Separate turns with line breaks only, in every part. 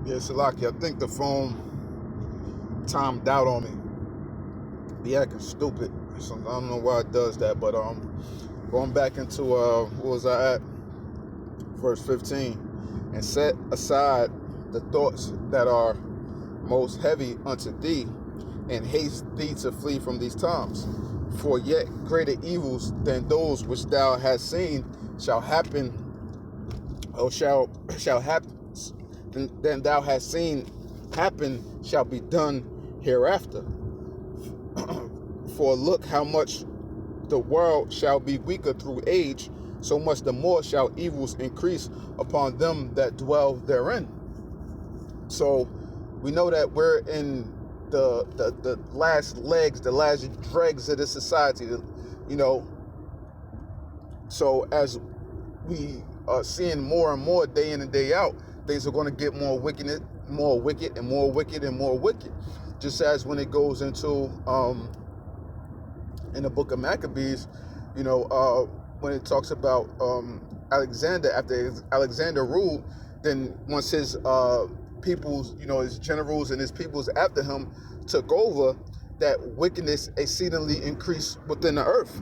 Yeah, Salaki, I think the phone timed out on me. Be acting stupid. So I don't know why it does that, but going back into what was I at? Verse 15. And set aside the thoughts that are most heavy unto thee, and haste thee to flee from these times. For yet greater evils than those which thou hast seen shall happen, or shall happen, than thou hast seen happen shall be done hereafter. For look how much the world shall be weaker through age, so much the more shall evils increase upon them that dwell therein. So we know that we're in the last legs, the last dregs of this society, you know. So as we are seeing more and more day in and day out, things are going to get more wicked and more wicked and more wicked and more wicked. Just as when it goes into in the book of Maccabees, you know, when it talks about Alexander, after Alexander ruled, then once his peoples, you know, his generals and his peoples after him took over, that wickedness exceedingly increased within the earth.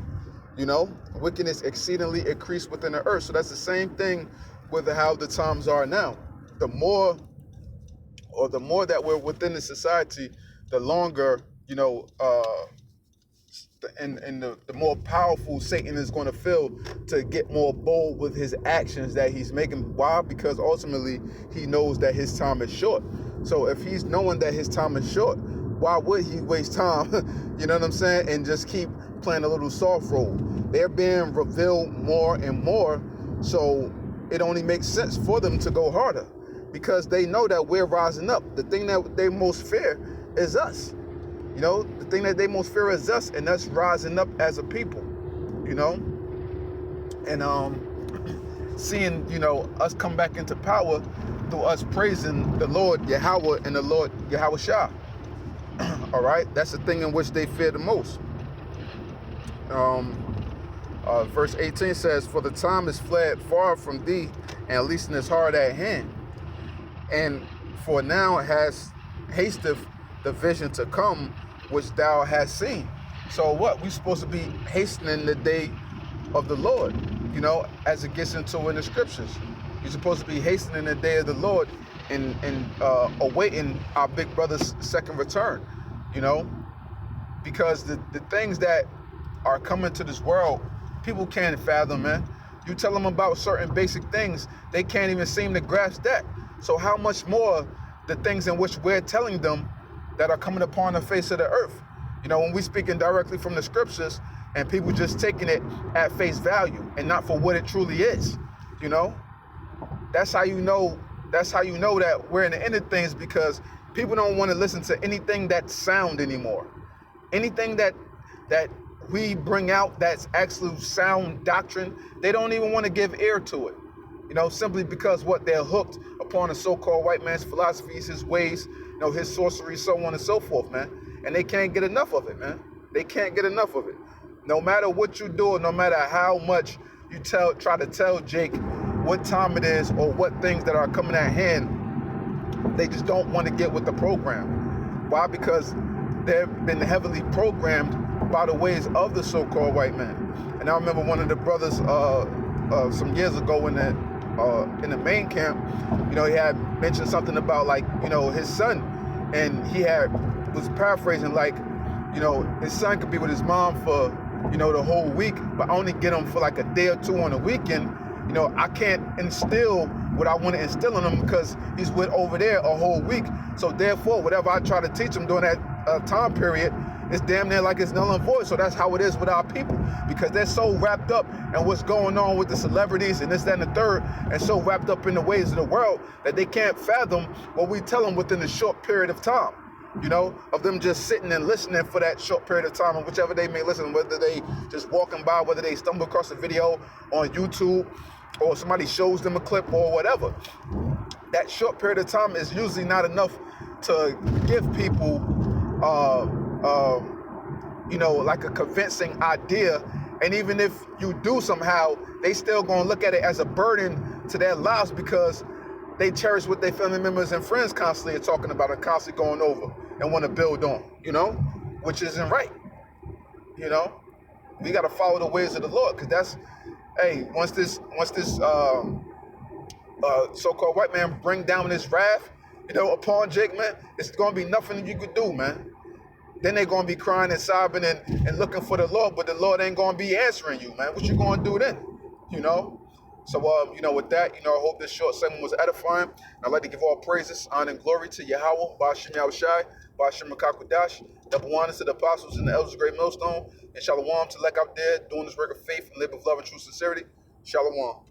You know, wickedness exceedingly increased within the earth. So that's the same thing with how the times are now. The more that we're within the society, the longer, you know, and the more powerful Satan is going to feel to get more bold with his actions that he's making. Why? Because ultimately he knows that his time is short. So if he's knowing that his time is short, why would he waste time, you know what I'm saying, and just keep playing a little soft role? They're being revealed more and more, so it only makes sense for them to go harder, because they know that we're rising up. The thing that they most fear is us. You know, the thing that they most fear is us, and us rising up as a people, you know, and seeing, you know, us come back into power through us praising the Lord Yahweh and the Lord Yahweh Shah. All right, that's the thing in which they fear the most. Verse 18 says, "For the time is fled far from thee, and at least in his heart at hand. And for now has hasteth the vision to come, which thou hast seen." So what? We're supposed to be hastening the day of the Lord, you know, as it gets into in the scriptures. You're supposed to be hastening the day of the Lord and awaiting our big brother's second return, you know, because the things that are coming to this world, people can't fathom, man. You tell them about certain basic things, they can't even seem to grasp that. So how much more the things in which we're telling them that are coming upon the face of the earth? You know, when we speaking directly from the scriptures and people just taking it at face value and not for what it truly is, you know, that's how you know that we're in the end of things, because people don't want to listen to anything that's sound anymore. Anything that we bring out that's actually sound doctrine, they don't even want to give ear to it. You know, simply because what, they're hooked upon the so-called white man's philosophies, his ways, you know, his sorcery, so on and so forth, man. And they can't get enough of it, man. They can't get enough of it. No matter what you do, no matter how much you try to tell Jake what time it is or what things that are coming at hand, they just don't want to get with the program. Why? Because they've been heavily programmed by the ways of the so-called white man. And I remember one of the brothers some years ago in the main camp, you know, he had mentioned something about, like, you know, his son, and he was paraphrasing, like, you know, his son could be with his mom for, you know, the whole week, but only get him for like a day or two on the weekend. You know, I can't instill what I want to instill in him because he's with over there a whole week. So therefore, whatever I try to teach him during that time period, it's damn near like it's null and void. So that's how it is with our people, because they're so wrapped up in what's going on with the celebrities and this, that, and the third, and so wrapped up in the ways of the world that they can't fathom what we tell them within a short period of time, you know, of them just sitting and listening for that short period of time, and whichever they may listen, whether they just walking by, whether they stumble across a video on YouTube or somebody shows them a clip or whatever. That short period of time is usually not enough to give people you know, like a convincing idea. And even if you do somehow, they still gonna look at it as a burden to their lives, because they cherish what their family members and friends constantly are talking about and constantly going over and want to build on, you know, which isn't right. You know, we got to follow the ways of the Lord, because that's, hey, once this so-called white man bring down his wrath, you know, upon Jake, man, it's gonna be nothing that you could do, man. Then they're gonna be crying and sobbing and looking for the Lord, but the Lord ain't gonna be answering you, man. What you gonna do then? You know? So, you know, with that, you know, I hope this short segment was edifying. I'd like to give all praises, honor, and glory to Yahweh, Ba'ashem Yahushai, Ba'ashem Makakwadash, double honors to the apostles and the elders of Great Millstone, and Shalom to Lek out there doing this work of faith and live with love and true sincerity. Shalom.